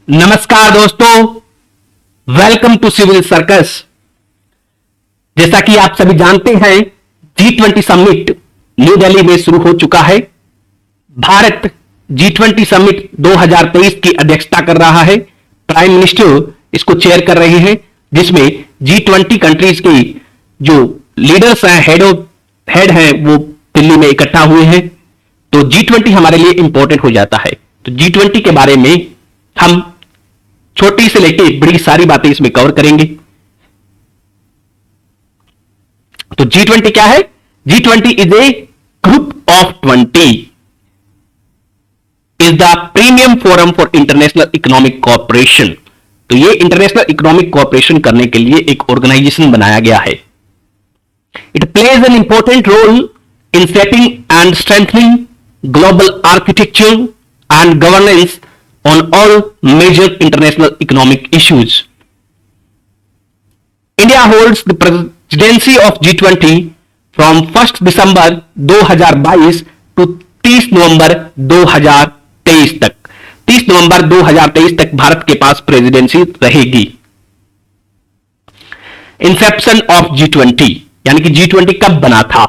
नमस्कार दोस्तों, welcome to civil circus. जैसा कि आप सभी जानते हैं, G20 समिट न्यू दिल्ली में शुरू हो चुका है। भारत G20 समिट 2023 की अध्यक्षता कर रहा है। प्राइम मिनिस्टर इसको चेयर कर रहे हैं, जिसमें G20 कंट्रीज के जो लीडर्स हैं, हेड हैं, वो दिल्ली में इकट्ठा हुए हैं। तो G20 हमारे लिए इंपॉर्टेंट हो जाता है। तो G20 के बारे में हम छोटी से लेके बड़ी सारी बातें इसमें कवर करेंगे। तो G20 क्या है? G20 is a group of 20, is the premium forum for international economic cooperation. तो ये इंटरनेशनल इकोनॉमिक कोऑपरेशन करने के लिए एक ऑर्गेनाइजेशन बनाया गया है। It plays an important role in setting and strengthening global architecture and governance on all major international economic issues. India holds the presidency of G20 from 1st December 2022 to 30 नवंबर 2023 तक। 30 नवंबर 2023 तक भारत के पास प्रेसिडेंसी रहेगी। Inception of G20 यानी कि G20 कब बना था?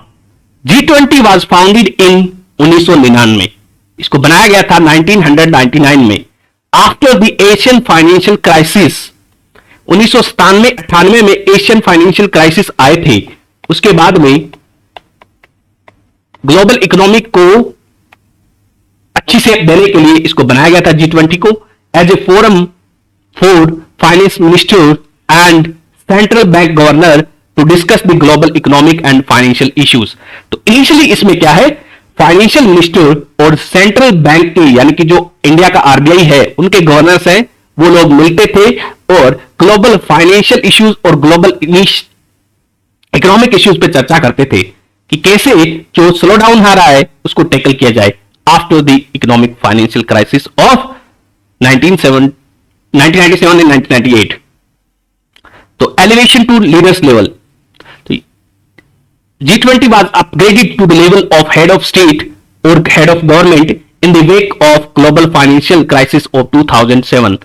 G20 was founded in 1999। इसको बनाया गया था 1999 में। After the Asian financial crisis, 1997-98 में एशियन फाइनेंशियल क्राइसिस आए थे। उसके बाद में ग्लोबल इकोनॉमिक को अच्छी सेप देने के लिए इसको बनाया गया था G20 को as a forum for finance minister and central bank governor to discuss the global economic and financial issues. तो इनिशियली इसमें क्या है, फाइनेंशियल मिनिस्टर और सेंट्रल बैंक के यानी कि जो इंडिया का आरबीआई है, उनके गवर्नर्स हैं, वो लोग मिलते थे और ग्लोबल फाइनेंशियल इश्यूज और ग्लोबल इकोनॉमिक इश्यूज पे चर्चा करते थे कि कैसे जो स्लो डाउन आ रहा है उसको टैकल किया जाए after the economic financial crisis of 1997 and 1998। तो elevation to leaders level, G20 was upgraded to the level of head of state or head of government in the wake of global financial crisis of 2007।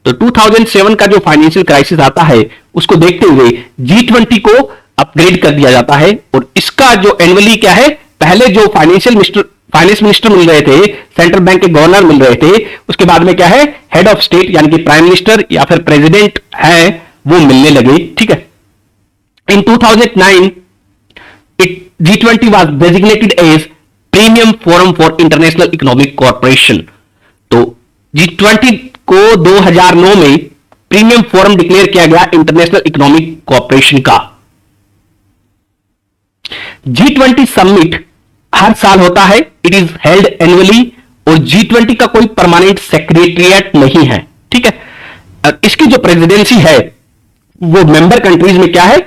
तो 2007 का जो financial crisis आता है उसको देखते हुए G20 को अपग्रेड कर दिया जाता है। और इसका जो एनुअली क्या है, पहले जो फाइनेंस मिनिस्टर मिल रहे थे, सेंट्रल बैंक के गवर्नर मिल रहे थे, उसके बाद में क्या है, हेड ऑफ स्टेट यानी कि प्राइम मिनिस्टर या फिर प्रेसिडेंट है, वो मिलने लगे। ठीक है। इन 2009 G20 was designated as Premium Forum for International Economic Cooperation। तो G20 को 2009 में प्रीमियम फोरम डिक्लेयर किया गया इंटरनेशनल इकोनॉमिक कोऑपरेशन का। G20 समिट हर साल होता है, इट इज हेल्ड एनुअली, और G20 का कोई परमानेंट सेक्रेटरिएट नहीं है। ठीक है। इसकी जो प्रेसिडेंसी है वो मेंबर कंट्रीज में क्या है,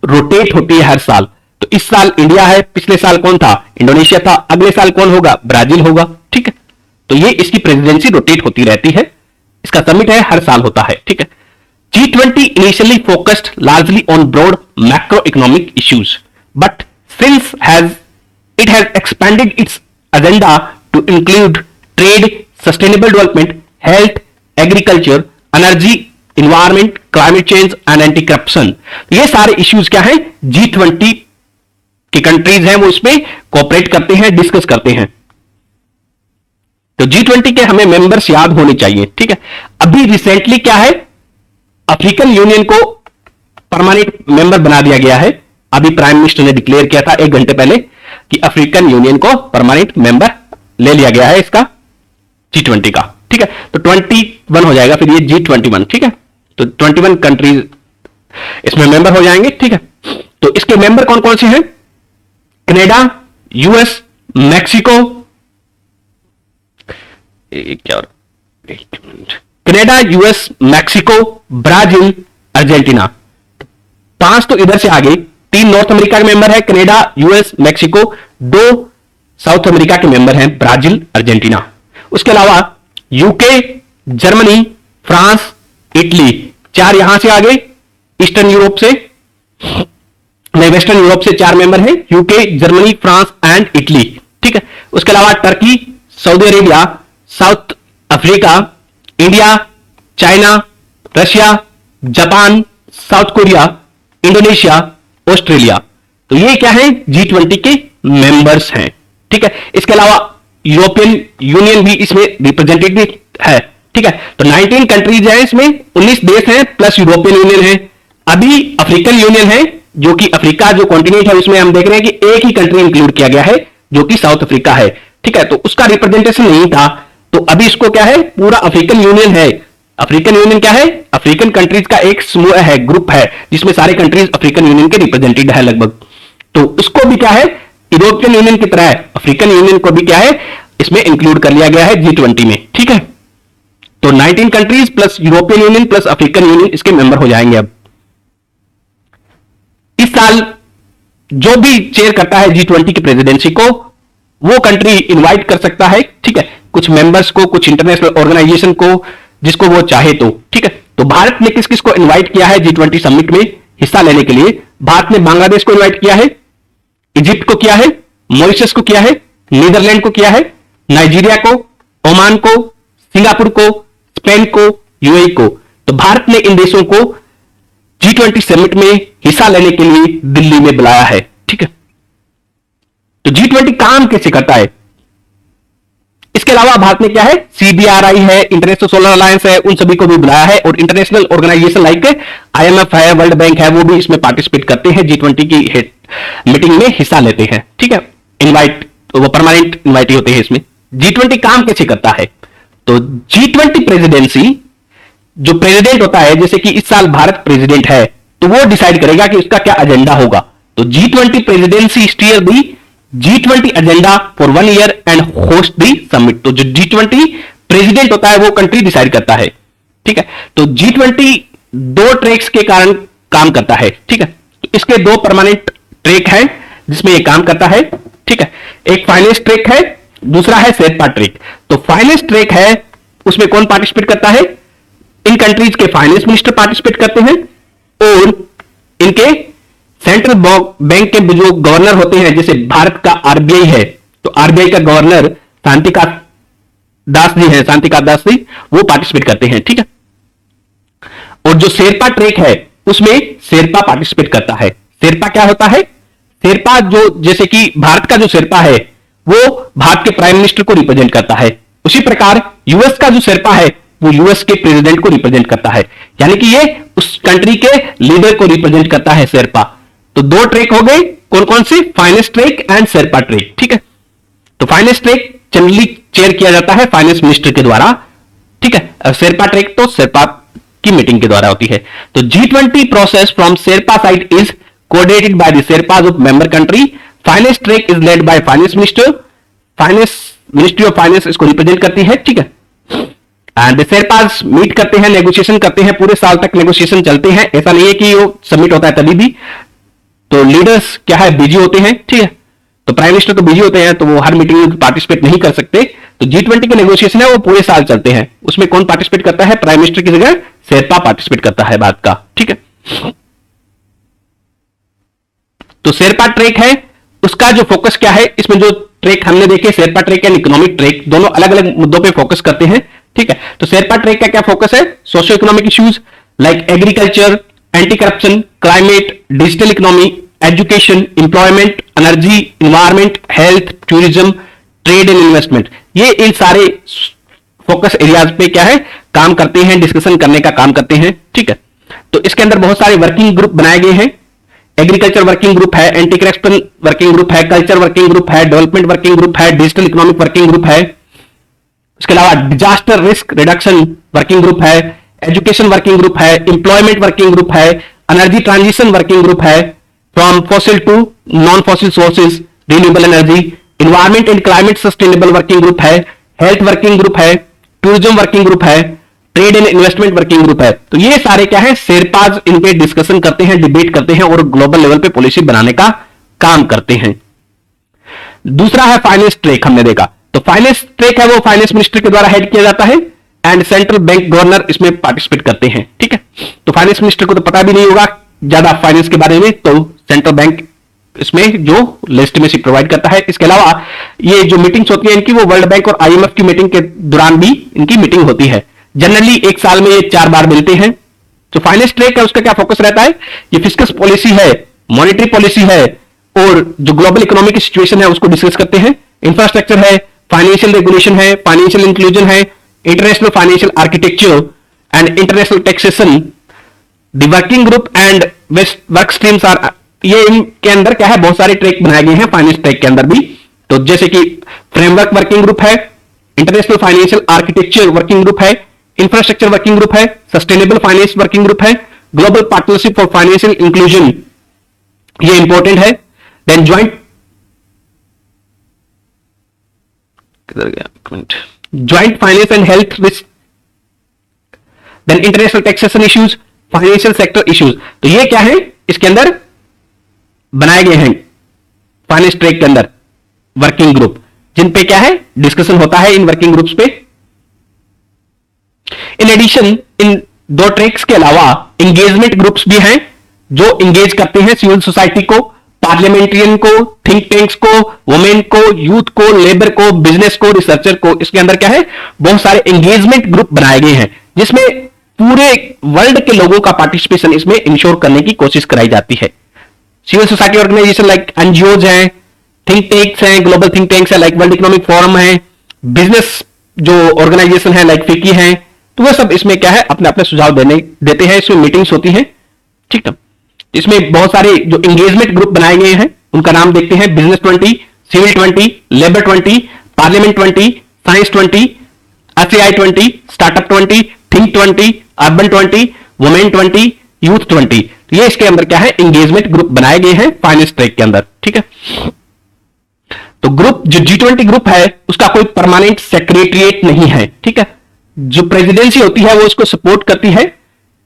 रोटेट होती है हर साल। तो इस साल इंडिया है, पिछले साल कौन था, इंडोनेशिया था, अगले साल कौन होगा, ब्राजील होगा। ठीक है। तो ये इसकी प्रेसिडेंसी रोटेट होती रहती है। इसका समिट है, हर साल होता है। ठीक है। G20 initially focused largely on broad macroeconomic issues, but since it has expanded its agenda to include trade, sustainable development, health, agriculture, energy, environment, climate change and anti-corruption। ये सारे इश्यूज क्या हैं, G20 की countries हैं वो इसमें cooperate करते हैं, डिस्कस करते हैं। तो G20 के हमें मेंबर्स याद होने चाहिए। ठीक है। अभी रिसेंटली क्या है, अफ्रीकन यूनियन को परमानेंट मेंबर बना दिया गया है। अभी प्राइम मिनिस्टर ने डिक्लेयर किया था 1 घंटे पहले कि अफ्रीकन यूनियन को परमानेंट मेंबर ले लिया गया है इसका, G20 का। ठीक है। तो 21 हो जाएगा फिर ये G21। ठीक है। तो 21 कंट्रीज इसमें मेंबर हो जाएंगे। ठीक है। तो इसके मेंबर कौन कौन से हैं, Canada, US, Mexico, Canada, US, Mexico, Brazil, Argentina. 5 तो इधर से आगे, 3 नॉर्थ अमेरिका के मेंबर है, Canada, US, Mexico, 2 south America के मेंबर हैं, ब्राजील, अर्जेंटीना। उसके अलावा यूके, जर्मनी, फ्रांस, इटली, 4 यहां से आगे, ईस्टर्न यूरोप से, वेस्टर्न यूरोप से 4 मेंबर हैं, UK, Germany, France and Italy. ठीक है। उसके अलावा Turkey, Saudi Arabia, south Africa, India, China, Russia, Japan, south Korea, Indonesia, Australia. तो ये क्या है, G20 के मेंबर्स हैं। ठीक है, इसके अलावा यूरोपियन यूनियन भी इसमें रिप्रेजेंटेटिव है। ठीक है, तो 19 कंट्रीज हैं इसमें, 19 देश हैं प्लस यूरोपियन यूनियन है। अभी अफ्रीकन यूनियन है, जो कि अफ्रीका जो कॉन्टिनेंट है उसमें हम देख रहे हैं कि एक ही कंट्री इंक्लूड किया गया है जो कि साउथ अफ्रीका है। ठीक है, तो उसका रिप्रेजेंटेशन नहीं था, तो अभी इसको क्या है, पूरा अफ्रीकन यूनियन है। अफ्रीकन यूनियन क्या है, अफ्रीकन कंट्रीज का एक समूह है, ग्रुप है, जिसमें सारे कंट्रीज अफ्रीकन यूनियन के रिप्रेजेंटेड है लगभग। तो उसको भी क्या है, यूरोपियन यूनियन की तरह अफ्रीकन यूनियन को भी क्या है, इसमें इंक्लूड कर लिया गया है G20 में। ठीक है, तो 19 countries plus European union plus African union इसके मेंबर हो जाएंगे। अब इस साल जो भी चेयर करता है G20 की प्रेसिडेंसी को, वो कंट्री इनवाइट कर सकता है। ठीक है, कुछ मेंबर्स को, कुछ इंटरनेशनल ऑर्गेनाइजेशन को, जिसको वो चाहे तो। ठीक है, तो भारत ने किस किस को इनवाइट किया है G20 समिट में हिस्सा लेने के लिए? भारत ने बांग्लादेश को इनवाइट किया है, इजिप्ट को किया है, मॉरिशस को किया है, नीदरलैंड को किया है, नाइजीरिया को, ओमान को, सिंगापुर को, स्पेन को, यूएई को। तो भारत ने इन देशों को G20 समिट में हिस्सा लेने के लिए दिल्ली में बुलाया है। ठीक है, तो G20 काम कैसे करता है? इसके अलावा भारत ने क्या है, CBRI है, इंटरनेशनल सोलर अलायंस है, उन सभी को भी बुलाया है, और इंटरनेशनल ऑर्गेनाइजेशन लाइक IMF है, वर्ल्ड बैंक है, वो भी इसमें पार्टिसिपेट करते हैं, G20 की मीटिंग में हिस्सा लेते हैं। ठीक है, इनवाइट, तो वो परमानेंट इनवाइटी होते हैं इसमें। G20 काम कैसे करता है? तो G20 प्रेसिडेंसी, जो प्रेसिडेंट होता है, जैसे कि इस साल भारत प्रेसिडेंट है, तो वो डिसाइड करेगा कि उसका क्या एजेंडा होगा। तो G20 presidency steer the G20 agenda for 1 year and host the summit. तो जो G20 प्रेसिडेंट होता है वो कंट्री डिसाइड करता है। ठीक है, तो G20 दो ट्रैक्स के कारण काम करता है। ठीक है, तो इसके दो परमानेंट ट्रैक हैं जिसमें ये काम करता है। ठीक है, एक फाइनेंस ट्रैक है, दूसरा है शेरपा ट्रैक। तो फाइनेंस ट्रैक है, उसमें कौन पार्टिसिपेट करता है? इन कंट्रीज के फाइनेंस मिनिस्टर पार्टिसिपेट करते हैं, और इनके सेंट्रल बैंक के जो गवर्नर होते हैं, जैसे भारत का RBI है, तो RBI का गवर्नर शांतिकांत दास जी है, शांतिकांत दास जी, वो पार्टिसिपेट करते हैं। ठीक है, और जो शेरपा ट्रैक है उसमें शेरपा पार्टिसिपेट करता है। शेरपा क्या होता है? शेरपा जो, जैसे कि भारत का जो शेरपा है वो भारत के प्राइम मिनिस्टर को रिप्रेजेंट करता है, उसी प्रकार यूएस का जो शेरपा है वो यूएस के प्रेसिडेंट को रिप्रेजेंट करता है, यानी कि ये उस कंट्री के लीडर को रिप्रेजेंट करता है शेरपा। तो दो ट्रैक हो गए, कौन कौन से? Finance track and Sherpa track. ठीक है, तो फाइनेंस ट्रैक जनरली चेयर किया जाता है फाइनेंस मिनिस्टर के द्वारा। ठीक है, शेरपा ट्रैक तो शेरपा की मीटिंग के द्वारा होती है। तो G20 process from Sherpa side is coordinated by the sherpas of member country. Finance track is led by finance minister. Finance ministry of finance इसको रिप्रेजेंट करती है। ठीक है, एंड शेरपास मीट करते हैं, नेगोशिएशन करते हैं, पूरे साल तक नेगोशिएशन चलते हैं। ऐसा नहीं है कि वो सबमिट होता है तभी भी। तो लीडर्स क्या है, बिजी होते हैं। ठीक है, तो प्राइम मिनिस्टर तो बिजी होते हैं, तो वो हर मीटिंग में पार्टिसिपेट नहीं कर सकते। तो G20 के नेगोशिएशन है वो पूरे साल चलते हैं। उसमें कौन पार्टिसिपेट करता है? प्राइम मिनिस्टर की जगह शेरपा पार्टिसिपेट करता है बात का। ठीक है, तो शेरपा ट्रैक है, उसका जो फोकस क्या है, इसमें जो ट्रैक हमने देखे, Sherpa track and economic track, दोनों अलग अलग मुद्दों पे फोकस करते हैं। ठीक है, तो शेरपा ट्रैक का क्या फोकस है? Socio economic issues like agriculture, anti corruption, climate, digital economy, education, employment, energy, environment, health, tourism, trade and investment, ये इन सारे फोकस एरियाज पे क्या है, काम करते हैं, डिस्कशन करने का काम करते हैं। ठीक है, तो इसके अंदर बहुत सारे वर्किंग ग्रुप बनाए गए हैं। एग्रीकल्चर वर्किंग ग्रुप है, एंटी करप्शन वर्किंग ग्रुप है, कल्चर वर्किंग ग्रुप है, डेवलपमेंट वर्किंग ग्रुप है, डिजिटल इकोनॉमिक वर्किंग ग्रुप है। इसके अलावा disaster risk reduction working group है, एजुकेशन वर्किंग ग्रुप है, इंप्लॉयमेंट वर्किंग ग्रुप है, एनर्जी ट्रांजिशन वर्किंग ग्रुप है, from fossil to non fossil sources, renewable energy, environment and climate sustainable working group है, health working group है, tourism working group है, trade and investment working group है। तो ये सारे क्या है, शेरपाज इनके डिस्कशन करते हैं, डिबेट करते हैं और ग्लोबल लेवल पे पॉलिसी बनाने का काम करते हैं। दूसरा है फाइनेंस ट्रैक, हमने देखा। तो फाइनेंस ट्रैक है वो फाइनेंस मिनिस्टर के द्वारा हेड किया जाता है एंड सेंट्रल बैंक गवर्नर इसमें पार्टिसिपेट करते हैं। ठीक है, तो फाइनेंस मिनिस्टर को तो पता भी नहीं होगा ज्यादा फाइनेंस के बारे में, तो सेंट्रल बैंक इसमें जो लेजिटिमेसी प्रोवाइड करता है। इसके अलावा ये जो मीटिंग्स होती है इनकी, वो वर्ल्ड बैंक और IMF की मीटिंग के दौरान भी इनकी मीटिंग होती है, जनरली एक साल में ये 4 बार मिलते हैं। जो फाइनेंस ट्रैक है उसका क्या फोकस रहता है, ये फिस्कस पॉलिसी है, मॉनेटरी पॉलिसी है और जो ग्लोबल इकोनॉमिक सिचुएशन है उसको डिस्कस करते हैं। इंफ्रास्ट्रक्चर है, फाइनेंशियल रेगुलेशन है, फाइनेंशियल इंक्लूजन है, international financial architecture and international taxation, the working group and work streams are, ये इनके अंदर क्या है, बहुत सारे ट्रैक बनाए गए हैं फाइनेंस ट्रैक के अंदर भी। तो जैसे कि फ्रेमवर्क वर्किंग ग्रुप है, international financial architecture working group है, इंफ्रास्ट्रक्चर वर्किंग ग्रुप है, सस्टेनेबल फाइनेंस वर्किंग ग्रुप है, global partnership for financial inclusion, ये इंपॉर्टेंट है। Then joint finance and health risk, then international taxation issues, financial sector issues. तो ये क्या है, इसके अंदर बनाए गए हैं फाइनेंस ट्रैक के अंदर वर्किंग ग्रुप, जिन पे क्या है, डिस्कशन होता है इन वर्किंग ग्रुप्स पे। इन एडिशन इन 2 ट्रैक्स के अलावा एंगेजमेंट ग्रुप्स भी हैं जो एंगेज करते हैं सिविल सोसाइटी को, पार्लियामेंट्रियन को, थिंक टैंक्स को, वुमेन को, यूथ को, लेबर को, बिजनेस को, रिसर्चर को। इसके अंदर क्या है, बहुत सारे एंगेजमेंट ग्रुप बनाए गए हैं जिसमें पूरे वर्ल्ड के लोगों का पार्टिसिपेशन इसमें इंश्योर करने की कोशिश कराई जाती है। Civil society organisation like NGOs हैं, थिंक टैंक्स हैं, ग्लोबल थिंक टैंक्स है लाइक वर्ल्ड इकोनॉमिक फोरम है, बिजनेस जो ऑर्गेनाइजेशन है लाइक फिकी है, तो वह सब इसमें क्या है, अपने अपने सुझाव देते हैं। इसमें मीटिंग्स होती हैं, ठीक है। इसमें बहुत सारे जो एंगेजमेंट ग्रुप बनाए गए हैं उनका नाम देखते हैं, business 20, civil 20, labour 20, parliament 20, science 20, SAI 20, startup 20, think 20, urban 20, women 20, youth 20। ये इसके अंदर क्या है, एंगेजमेंट ग्रुप बनाए गए हैं फाइनेंस ट्रैक के अंदर, ठीक है। तो ग्रुप जो G20 ग्रुप है उसका कोई परमानेंट सेक्रेटरिएट नहीं है, ठीक है। जो प्रेसिडेंसी होती है वो उसको सपोर्ट करती है,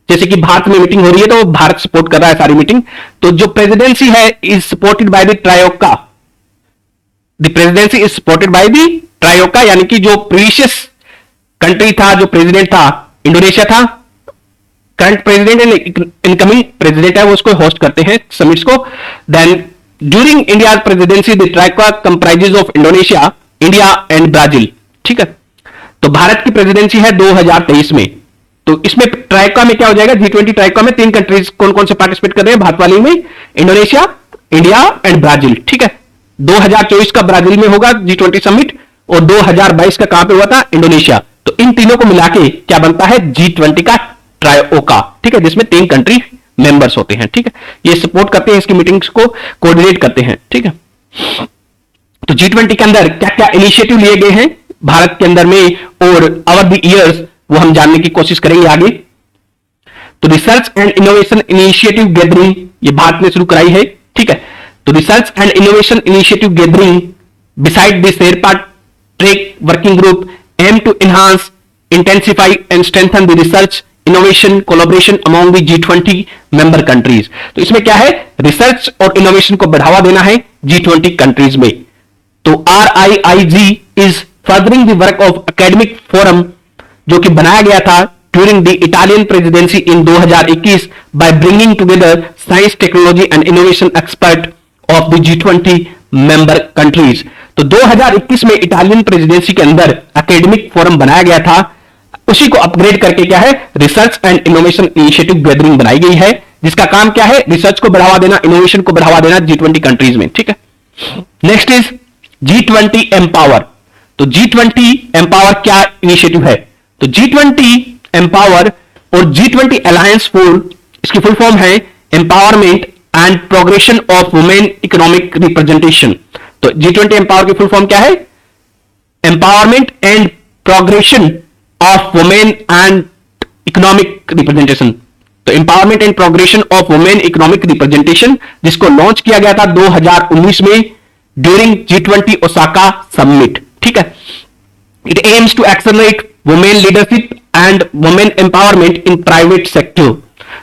जैसे कि भारत में मीटिंग हो रही है तो भारत सपोर्ट कर रहा है सारी मीटिंग। तो जो प्रेसिडेंसी है is supported by the troika, the presidency is supported by the troika, यानी कि जो प्रीवियस कंट्री था, जो प्रेसिडेंट था, इंडोनेशिया था, current president and incoming president है, वो उसको होस्ट करते हैं समिट्स को। Then during India presidency the troika comprises of Indonesia, India and Brazil, ठीक है। तो भारत की प्रेसिडेंसी है 2023 में, तो इसमें ट्राइका में क्या हो जाएगा, G20 ट्राइका में 3 कंट्रीज कौन कौन से पार्टिसिपेट कर रहे हैं भारत वाली में, इंडोनेशिया, इंडिया एंड ब्राजील, ठीक है। 2024 का ब्राजील में होगा G20 समिट और 2022 का कहां पे हुआ था, इंडोनेशिया। तो इन तीनों को मिला के क्या बनता है, G20 का ट्रायोका, ठीक है, जिसमें 3 कंट्री मेंबर्स होते हैं, ठीक है। ये सपोर्ट करते हैं, इसकी मीटिंग्स को कोऑर्डिनेट करते हैं, ठीक है। तो G20 के अंदर क्या क्या इनिशिएटिव लिए गए हैं भारत के अंदर में और ओवर द इयर्स, वो हम जानने की कोशिश करेंगे आगे। तो research and innovation initiative gathering ये भारत ने शुरू कराई है, ठीक है। तो research and innovation initiative gathering beside the sherpa track working group aim to enhance, intensify and strengthen the research innovation collaboration among the G20 member countries. तो इसमें क्या है, रिसर्च और इनोवेशन को बढ़ावा देना है G20 कंट्रीज में। तो RIIG is furthering the work of academic forum, जो कि बनाया गया था during the Italian presidency in 2021 bye bringing together science, technology and innovation expert of the G20 member countries. तो 2021 में इटालियन प्रेसिडेंसी के अंदर एकेडमिक फोरम बनाया गया था, उसी को अपग्रेड करके क्या है, research and innovation initiative gathering बनाई गई है, जिसका काम क्या है, रिसर्च को बढ़ावा देना, इनोवेशन को बढ़ावा देना G20 कंट्रीज में, ठीक है। Next is G20 empower. तो G20 एम्पावर क्या इनिशिएटिव है, तो G20 एम्पावर और G20 अलायंस फॉर, इसकी फुल फॉर्म है empowerment and progression of women economic representation. तो G20 एम्पावर की फुल फॉर्म क्या है, empowerment and progression of women and economic representation. तो empowerment and progression of women economic representation, जिसको launch किया गया था 2019 में ड्यूरिंग G20 ओसाका समिट, ठीक है। It aims to accelerate women leadership and women empowerment in private sector.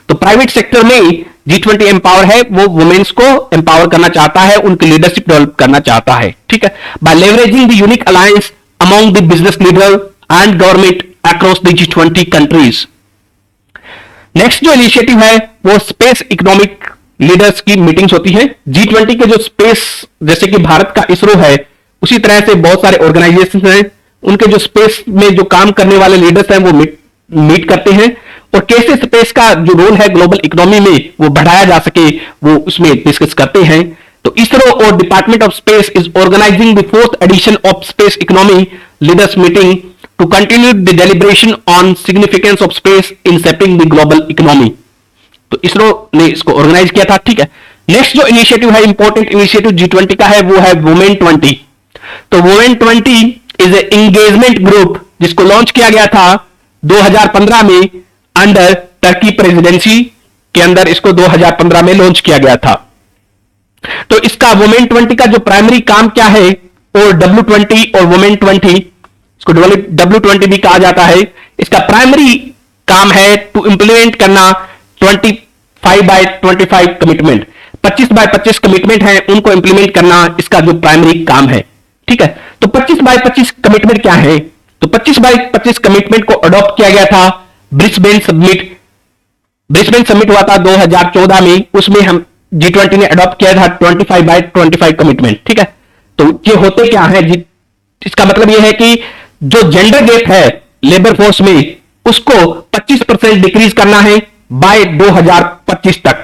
तो private sector में G20 एम्पावर है, वो वुमेन्स को एम्पावर करना चाहता है, उनकी लीडरशिप डेवलप करना चाहता है, ठीक है, by leveraging the unique alliance among the business leader and government across the G20 countries. Next जो इनिशिएटिव है वो स्पेस इकोनॉमिक लीडर्स की मीटिंग्स होती है। G20 के जो स्पेस, जैसे कि भारत का इसरो है, उसी तरह से बहुत सारे ऑर्गेनाइजेशन हैं, उनके जो स्पेस में जो काम करने वाले लीडर्स हैं वो मीट करते हैं, और कैसे स्पेस का जो रोल है ग्लोबल इकोनॉमी में वो बढ़ाया जा सके वो उसमें डिस्कस करते हैं। तो इसरो और department of space is organizing the 4th edition of space economy leaders meeting to continue the deliberation on significance of space in shaping the global economy. तो इसरो ने इसको ऑर्गेनाइज किया था, ठीक है। नेक्स्ट जो इनिशिएटिव है, इंपॉर्टेंट इनिशिएटिव G20 का है, वो है वुमेन 20। तो women 20 is a engagement group जिसको लॉन्च किया गया था 2015 में अंडर टर्की प्रेसिडेंसी के अंदर, इसको 2015 में लॉन्च किया गया था। तो इसका वुमेन 20 का जो प्राइमरी काम क्या है, और W20 और वुमेन 20, इसको W20 भी कहा जाता है, इसका प्राइमरी काम है टू इंप्लीमेंट करना 25/25 कमिटमेंट, 25/25 कमिटमेंट है, उनको इंप्लीमेंट करना इसका जो प्राइमरी काम है, ठीक है। तो 25/25 कमिटमेंट क्या है? तो 25/25 कमिटमेंट को अडॉप्ट किया गया था ब्रिस्बेन समिट हुआ था 2014 में, उसमें हम G20 ने अडॉप्ट किया था 25/25 कमिटमेंट, ठीक है। तो ये होते क्या है, इसका मतलब यह है कि जो जेंडर गैप है लेबर फोर्स में उसको 25% डिक्रीज करना है बाय 2025 तक।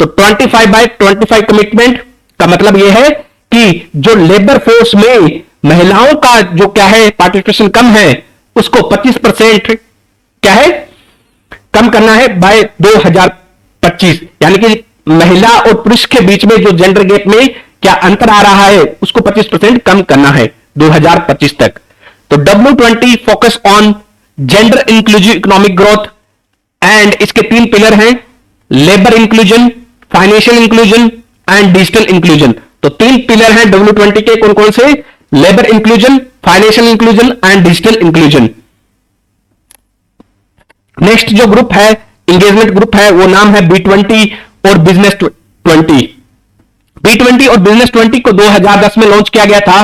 तो 25/25 कमिटमेंट का मतलब यह है कि जो लेबर फोर्स में महिलाओं का जो क्या है पार्टिसिपेशन कम है उसको 25% क्या है कम करना है बाय 2025, यानी कि महिला और पुरुष के बीच में जो जेंडर गैप में क्या अंतर आ रहा है उसको 25% कम करना है 2025 तक। तो W20 focus on gender inclusive economic growth, and इसके 3 पिलर हैं, labour inclusion, financial inclusion and digital inclusion. तो 3 पिलर हैं W20 के, कौन कौन से? Labour inclusion, financial inclusion and digital inclusion. Next जो ग्रुप है, इंगेजमेंट ग्रुप है, वो नाम है B20 और बिजनेस 20। B20 और बिजनेस 20 को 2010 में लॉन्च किया गया था,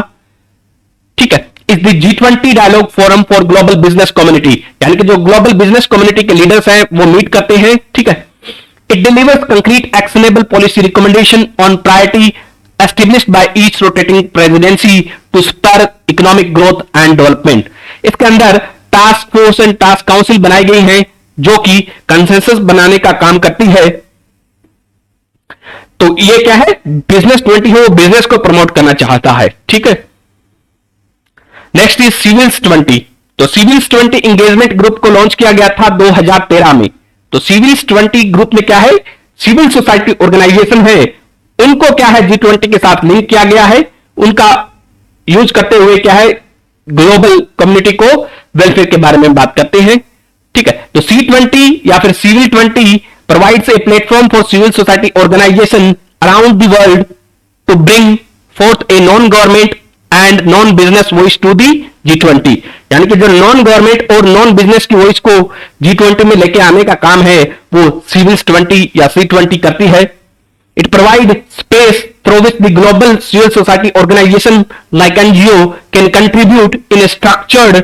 ठीक है। Is the G20 dialogue forum for global business community, यानी कि जो ग्लोबल बिजनेस कम्युनिटी के लीडर्स हैं वो मीट करते हैं, ठीक है। It delivers concrete actionable policy recommendation on priority established by each rotating presidency to spur economic growth and development. इसके अंदर task force and task council बनाई गई हैं जो कि कंसेंसस बनाने का काम करती है। तो ये क्या है, बिजनेस 20 है, वो बिजनेस को प्रमोट करना चाहता है, ठीक है। Next is civils 20। तो सिविल्स 20 इंगेजमेंट ग्रुप को लॉन्च किया गया था 2013 में। तो सिविल्स 20 ग्रुप में क्या है, सिविल सोसाइटी ऑर्गेनाइजेशन है, उनको क्या है G20 के साथ लिंक किया गया है, उनका यूज करते हुए क्या है ग्लोबल कम्युनिटी को वेलफेयर के बारे में बात करते हैं, ठीक है। तो C20 या फिर civil 20 provides a platform for civil society organization around the world to bring forth a non-government and non-business voice to the G20, यानी कि जो नॉन गवर्नमेंट और नॉन बिजनेस की वॉइस को G20 में लेके आने का काम है वो सिविल्स 20 या C20 करती है। It provide space through which the global civil society organisation like NGO can contribute in a structured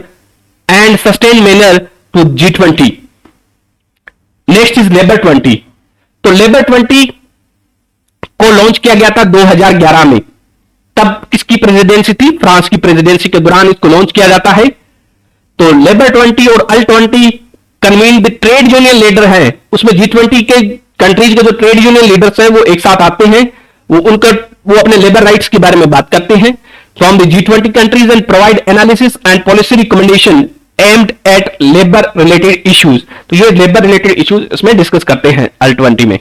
and sustain manner to G20। Next is labour 20। तो लेबर 20 को लॉन्च किया गया था 2011 में, तब किसकी प्रेसिडेंसी थी, फ्रांस की प्रेसिडेंसी के दौरान इसको लॉन्च किया जाता है। तो लेबर 20 और अल 20 convene the trade union leader है, उसमें G20 के कंट्रीज के जो ट्रेड यूनियन लीडर्स हैं वो एक साथ आते हैं, वो अपने लेबर राइट्स के बारे में बात करते हैं from the G20 countries and provide analysis and policy recommendation aimed at labour related issues. तो ये लेबर रिलेटेड इश्यूज इसमें डिस्कस करते हैं अल 20 में।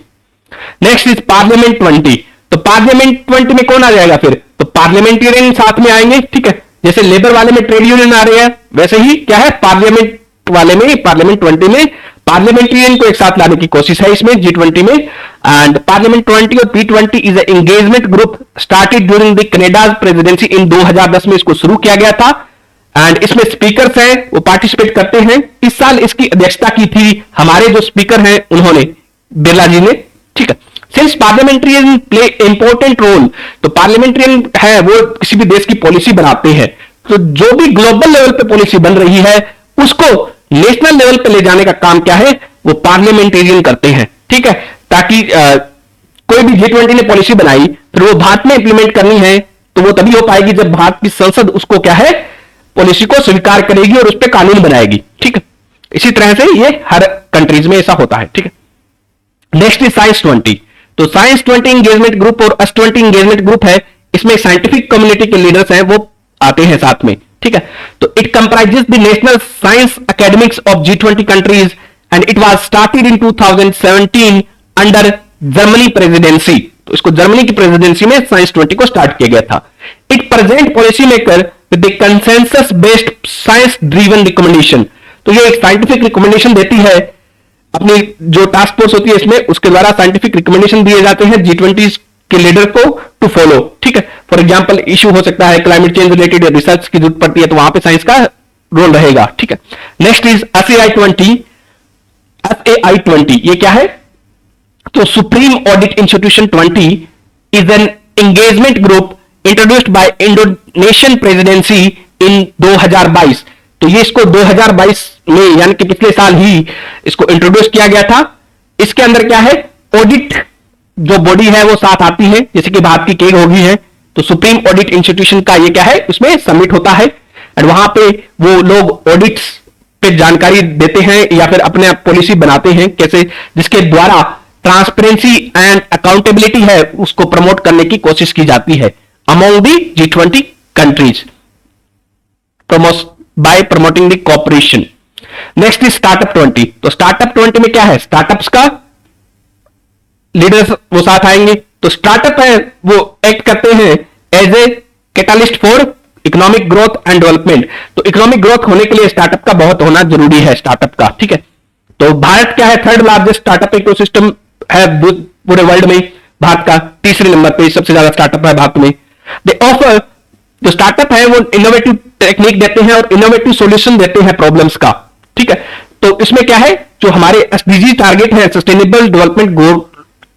Next is parliament 20। तो पार्लियामेंट 20 में कौन आ जाएगा फिर, तो पार्लियामेंटेरियन साथ में आएंगे, ठीक है। जैसे लेबर वाले में ट्रेड यूनियन आ रहे हैं वैसे ही क्या है पार्लियामेंट वाले में, पार्लियामेंट 20 में पार्लियामेंटेरियन को एक साथ लाने की कोशिश है इसमें G20 में। एंड पार्लियामेंट 20 और P20 is a engagement group started during the Canada presidency in 2010 में इसको शुरू किया गया था। एंड इसमें स्पीकर्स हैं वो पार्टिसिपेट करते हैं। इस साल इसकी अध्यक्षता की थी हमारे जो स्पीकर हैं उन्होंने, बिरला जी ने, ठीक है। Since parliamentarian play important role, तो पार्लियामेंटेरियन है वो किसी भी देश की पॉलिसी बनाते हैं, तो जो भी ग्लोबल लेवल पे पॉलिसी बन रही है उसको नेशनल लेवल पे ले जाने का काम क्या है वो पार्लियामेंटेरियन करते हैं, ठीक है। ताकि कोई भी G20 ने पॉलिसी बनाई फिर वो भारत में इंप्लीमेंट करनी है तो वो तभी हो पाएगी जब भारत की संसद उसको क्या है पॉलिसी को स्वीकार करेगी और उस पर कानून बनाएगी, ठीक है। इसी तरह से ये हर कंट्रीज में ऐसा होता है, ठीक है। Next is science 20। तो साइंस 20 इंगेजमेंट ग्रुप और एस 20 इंगेजमेंट ग्रुप है, इसमें साइंटिफिक कम्युनिटी के लीडर्स हैं वो आते हैं साथ में, ठीक है। तो it comprises the national science academics of G20 countries and it was started in 2017 under Germany presidency. तो इसको जर्मनी की प्रेसिडेंसी में साइंस 20 को स्टार्ट किया गया था। It present policy maker with the consensus based science driven recommendation. तो ये एक साइंटिफिक रिकमेंडेशन देती है, अपनी जो टास्क फोर्स होती है इसमें, उसके द्वारा साइंटिफिक रिकमेंडेशन दिए जाते हैं G20 के लीडर को टू फॉलो, ठीक है। फॉर एग्जांपल इशू हो सकता है क्लाइमेट चेंज रिलेटेड रिसर्च की जरूरत पड़ती है, तो वहां पे साइंस का रोल रहेगा, ठीक है। Next is SAI 20। SAI 20 ये क्या है? तो supreme audit institution 20 is an engagement group introduced by Indonesian presidency in 2022। तो ये इसको 2022 में यानी कि पिछले साल ही इसको इंट्रोड्यूस किया गया था। इसके अंदर क्या है, ऑडिट जो बॉडी है वो साथ आती है, जैसे कि भारत की केग होगी है, तो सुप्रीम ऑडिट इंस्टीट्यूशन का ये क्या है, उसमें सबमिट होता है और वहां पे वो लोग ऑडिट्स पे जानकारी देते हैं या फिर अपने आप पॉलिसी बनाते हैं कैसे, जिसके द्वारा ट्रांसपेरेंसी एंड अकाउंटेबिलिटी है उसको प्रमोट करने की कोशिश की जाती है among the G20 countries by promoting the cooperation. Next is startup 20। तो स्टार्टअप 20 में क्या है, स्टार्टअप्स का लीडर्स वो साथ आएंगे। तो स्टार्टअप है वो एक्ट करते हैं as a catalyst for economic growth and development. तो इकोनॉमिक ग्रोथ होने के लिए स्टार्टअप का बहुत होना जरूरी है, स्टार्टअप का, ठीक है। तो भारत क्या है, थर्ड लार्जेस्ट स्टार्टअप इकोसिस्टम है पूरे वर्ल्ड में, भारत का तीसरे नंबर पे सबसे ज्यादा स्टार्टअप है भारत में। दे ऑफर, जो स्टार्टअप है वो इनोवेटिव टेक्निक देते हैं और इनोवेटिव सॉल्यूशन देते हैं प्रॉब्लम्स का, ठीक है। तो इसमें क्या है, जो हमारे एसडीजी टारगेट है, सस्टेनेबल डेवलपमेंट गोल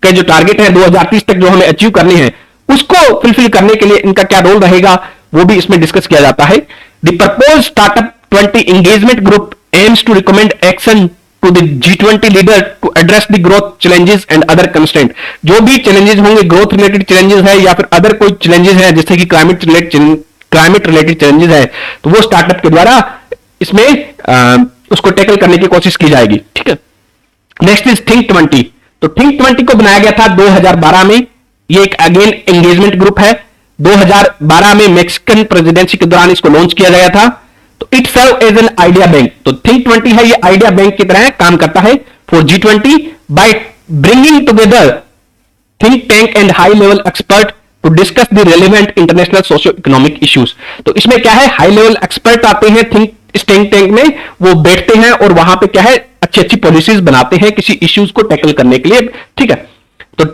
के जो टारगेट है 2030 तक जो हमें अचीव करने हैं, उसको फुलफिल करने के लिए इनका क्या रोल रहेगा वो भी इसमें डिस्कस किया जाता है। The propose startup 20 engagement group aims to recommend action to the G20 leader to address the growth challenges and other constraint. जो भी चैलेंजेस होंगे, ग्रोथ रिलेटेड चैलेंजेस है या फिर अदर कोई चैलेंजेस है जैसे कि क्लाइमेट रिलेटेड चैलेंजेस है, तो वो स्टार्टअप के द्वारा इसमें उसको टैकल करने की कोशिश की जाएगी, ठीक है। Next is think 20। तो थिंक 20 को बनाया गया था 2012 में। ये एक अगेन एंगेजमेंट ग्रुप है। 2012 में मैक्सिकन प्रेसिडेंसी के दौरान इसको लॉन्च किया गया था। तो it serve as an idea bank. तो थिंक 20 है, ये आइडिया बैंक की तरह काम करता है for G20 by bringing together think tank and high level expert to discuss the relevant international socio economic issues. तो इसमें क्या है, हाई लेवल एक्सपर्ट आते हैं थिंक टैंक में, वो बैठते हैं और वहां पे क्या है, अच्छी अच्छी पॉलिसीज बनाते हैं किसी इश्यूज को टैकल करने के लिए, ठीक है। तो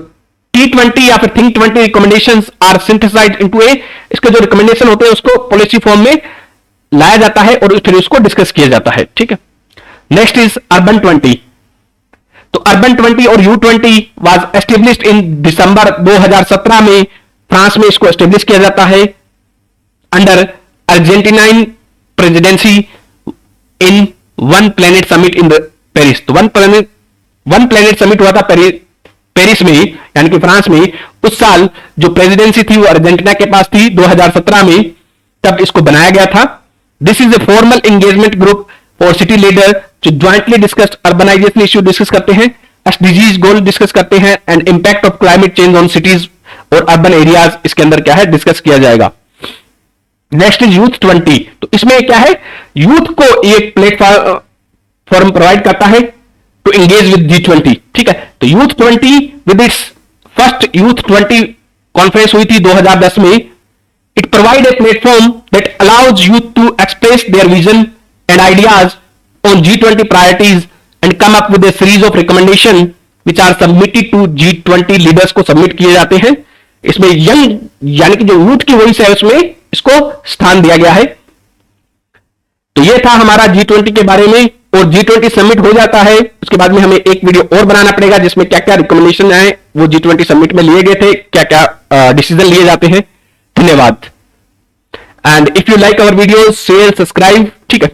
T20 या फिर think 20 recommendations are synthesised into a, इसके जो रिकमेंडेशन होते हैं उसको पॉलिसी फॉर्म में लाया जाता है और फिर उसको डिस्कस किया जाता है, ठीक है। Next is urban 20। तो अर्बन 20 और U20 वाज एस्टेब्लिश्ड इन दिसंबर 2017 में फ्रांस में इसको एस्टेब्लिश किया जाता है under Argentinian presidency in one planet summit in Paris. तो वन प्लेनेट समिट हुआ था पेरिस में, यानी कि फ्रांस में। उस साल जो प्रेसिडेंसी थी वो अर्जेंटीना के पास थी 2017 में, तब इसको बनाया गया था। This is a formal engagement group for city leader जो jointly discuss urbanisation issue discuss करते हैं, एसडीजीज गोल डिस्कस करते हैं and impact of climate change on cities और अर्बन एरियाज, इसके अंदर क्या है डिस्कस किया जाएगा। Next is youth 20। तो इसमें क्या है, यूथ को एक प्लेटफॉर्म प्रोवाइड करता है टू एंगेज विद G20, ठीक है। तो youth 20 with its first youth 20 conference हुई थी 2010 में। It provide a platform that allows youth to express their vision and ideas on G20 priorities and come up with a series of recommendation which are submitted to G20 leaders को submit किए जाते हैं। इसमें young यानी कि जो youth की voice है उसमें इसको स्थान दिया गया है। तो ये था हमारा G20 के बारे में। और G20 समिट हो जाता है, उसके बाद में हमें एक वीडियो और बनाना पड़ेगा जिसमें क्या क्या रिकमेंडेशन आए वो G20 समिट में लिए गए थे, क्या क्या डिसीजन लिए जाते हैं। धन्यवाद। And if you like our video share subscribe, ठीक है।